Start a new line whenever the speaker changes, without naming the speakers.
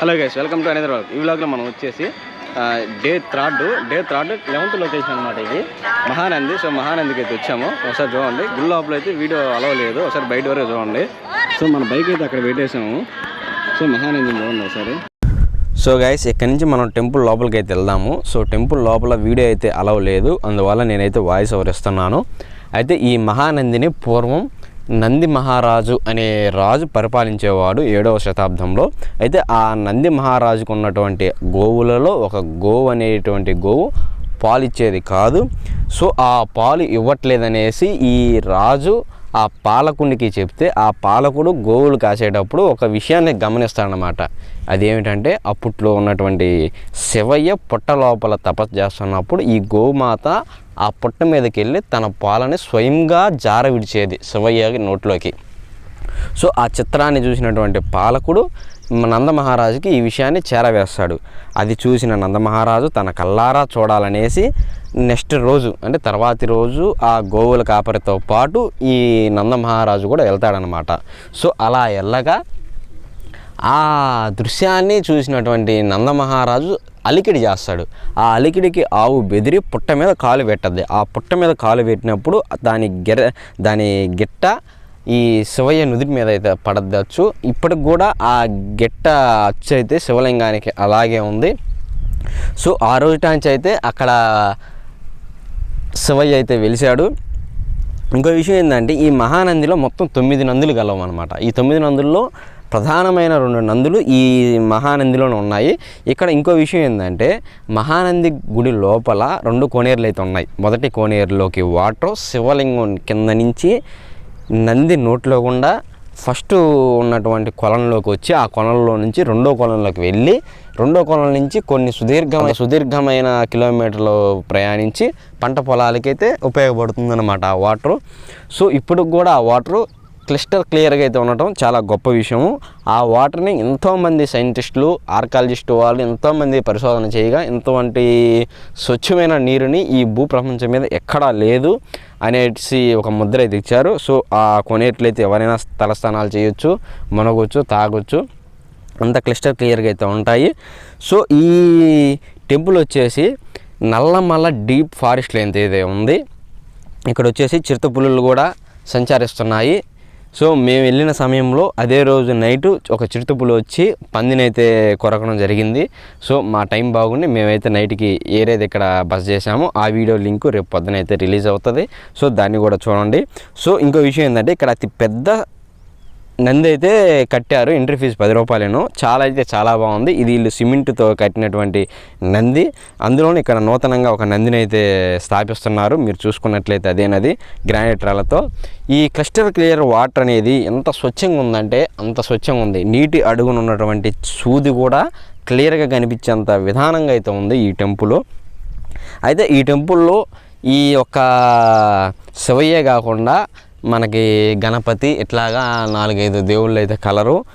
Hello guys, welcome to another vlog. ఈ వ్లాగ్లో మనం వచ్చేసి డే థర్డ్ 11th లొకేషన్ అనమాట. ఇది మహానంది. సో మహానందికి అయితే వచ్చాము. ఒకసారి చూడండి. గుడి లోపల అయితే వీడియో అలవ్ లేదు, ఒకసారి బయట వరకు చూడండి. సో మన బైక్ అయితే అక్కడ పెట్టేసాము. సో మహానంది చూడండి ఒకసారి. సో గైస్, ఇక్కడి నుంచి మనం టెంపుల్ లోపలికి అయితే వెళ్దాము. సో టెంపుల్ లోపల వీడియో అయితే అలవ్ లేదు, అందువల్ల నేనైతే వాయిస్ ఓవర్ ఇస్తున్నాను. అయితే ఈ మహానందిని పూర్వం నంది మహారాజు అనే రాజు పరిపాలించేవాడు 7వ శతాబ్దంలో. అయితే ఆ నంది మహారాజుకు ఉన్నటువంటి గోవులలో ఒక గోవు అనేటువంటి గోవు పాలు ఇచ్చేది కాదు. సో ఆ పాలు ఇవ్వట్లేదనేసి ఈ రాజు ఆ పాలకునికి చెప్తే ఆ పాలకుడు గోవులు కాసేటప్పుడు ఒక విషయాన్ని గమనిస్తాడనమాట. అదేమిటంటే అప్పట్లో ఉన్నటువంటి శివయ్య పుట్ట లోపల తపస్సు చేస్తున్నప్పుడు ఈ గోమాత ఆ పుట్ట మీదకి వెళ్ళి తన పాలని స్వయంగా జార విడిచేది శివయ్య నోట్లోకి. సో ఆ చిత్రాన్ని చూసినటువంటి పాలకుడు నందమహారాజుకి ఈ విషయాన్ని చేరవేస్తాడు. అది చూసిన నందమహారాజు తన కల్లారా చూడాలనేసి నెక్స్ట్ రోజు అంటే తర్వాతి రోజు ఆ గోవుల కాపరితో పాటు ఈ నందమహారాజు కూడా వెళ్తాడనమాట. సో అలా వెళ్ళగా ఆ దృశ్యాన్ని చూసినటువంటి నందమహారాజు అలికిడి చేస్తాడు. ఆ అలికిడికి ఆవు బెదిరి పుట్ట మీద కాలు పెట్టద్ది. ఆ పుట్ట మీద కాలు పెట్టినప్పుడు దాని గిట్ట ఈ శివయ్య నుదుటి మీద అయితే పడద్దచ్చు. ఇప్పటికి కూడా ఆ గిట్ట అచ్చు అయితే శివలింగానికి అలాగే ఉంది. సో ఆ రోజు నుంచి అయితే అక్కడ శివయ్య అయితే వెలిశాడు. ఇంకో విషయం ఏంటంటే ఈ మహానందిలో మొత్తం 9 నందులు గలవు అనమాట. ఈ 9 నందుల్లో ప్రధానమైన 2 నందులు ఈ మహానందిలోనే ఉన్నాయి. ఇక్కడ ఇంకో విషయం ఏంటంటే మహానంది గుడి లోపల 2 కోనేరులు అయితే ఉన్నాయి. మొదటి కోనేరులోకి వాటర్ శివలింగం కింద నుంచి నంది నోట్లో గుండా ఫస్ట్ ఉన్నటువంటి కొలంలోకి వచ్చి ఆ కొలంలో నుంచి 2వ కొలంలోకి వెళ్ళి 2వ కొలం నుంచి కొన్ని సుదీర్ఘమైన కిలోమీటర్లు ప్రయాణించి పంట పొలాలకైతే ఉపయోగపడుతుందన్నమాట ఆ వాటరు. సో ఇప్పుడు కూడా ఆ వాటరు క్లియర్గా అయితే ఉండటం చాలా గొప్ప విషయము. ఆ వాటర్ని ఎంతోమంది సైంటిస్టులు, ఆర్కాలజిస్టు వాళ్ళు ఎంతోమంది పరిశోధన చేయగా ఇంతవంటి స్వచ్ఛమైన నీరుని ఈ భూప్రపంచం మీద ఎక్కడా లేదు అనేసి ఒక ముద్ర అయితే ఇచ్చారు. సో ఆ కొనేట్లయితే ఎవరైనా తలస్నానాలు చేయొచ్చు, మునగొచ్చు, తాగొచ్చు, అంత క్లియర్గా అయితే ఉంటాయి. సో ఈ టెంపుల్ వచ్చేసి నల్లమల్ల డీప్ ఫారెస్ట్ లైన్ అయితే ఉంది. ఇక్కడ వచ్చేసి చిరుతపులులు కూడా సంచరిస్తున్నాయి. సో మేము వెళ్ళిన సమయంలో అదే రోజు నైటు ఒక చిరుతపులు వచ్చి పందినైతే కొరకడం జరిగింది. సో మా టైం బాగుండి మేమైతే నైట్కి ఏరేది ఇక్కడ బస్ చేసాము. ఆ వీడియో లింకు రేపు పొద్దున అయితే రిలీజ్ అవుతుంది. సో దాన్ని కూడా చూడండి. సో ఇంకో విషయం ఏంటంటే ఇక్కడ అతి పెద్ద నంది అయితే కట్టారు. ఎంట్రీ ఫీజు 10 రూపాయలేను. చాలా బాగుంది. ఇది వీళ్ళు సిమెంట్తో కట్టినటువంటి నంది. అందులోనే ఇక్కడ నూతనంగా ఒక నందిని అయితే స్థాపిస్తున్నారు. మీరు చూసుకున్నట్లయితే అదే నది గ్రానైట్ రాళ్ళతో. ఈ క్లియర్ వాటర్ అనేది ఎంత స్వచ్ఛంగా ఉందంటే అంత స్వచ్ఛంగా ఉంది. నీటి అడుగున ఉన్నటువంటి సూది కూడా క్లియర్గా కనిపించేంత విధానంగా అయితే ఉంది ఈ టెంపుల్. అయితే ఈ టెంపుల్లో ఈ యొక్క శివయ్యే కాకుండా మనకి గణపతి ఇట్లాగా 4-5 దేవుళ్ళు అయితే కలరు.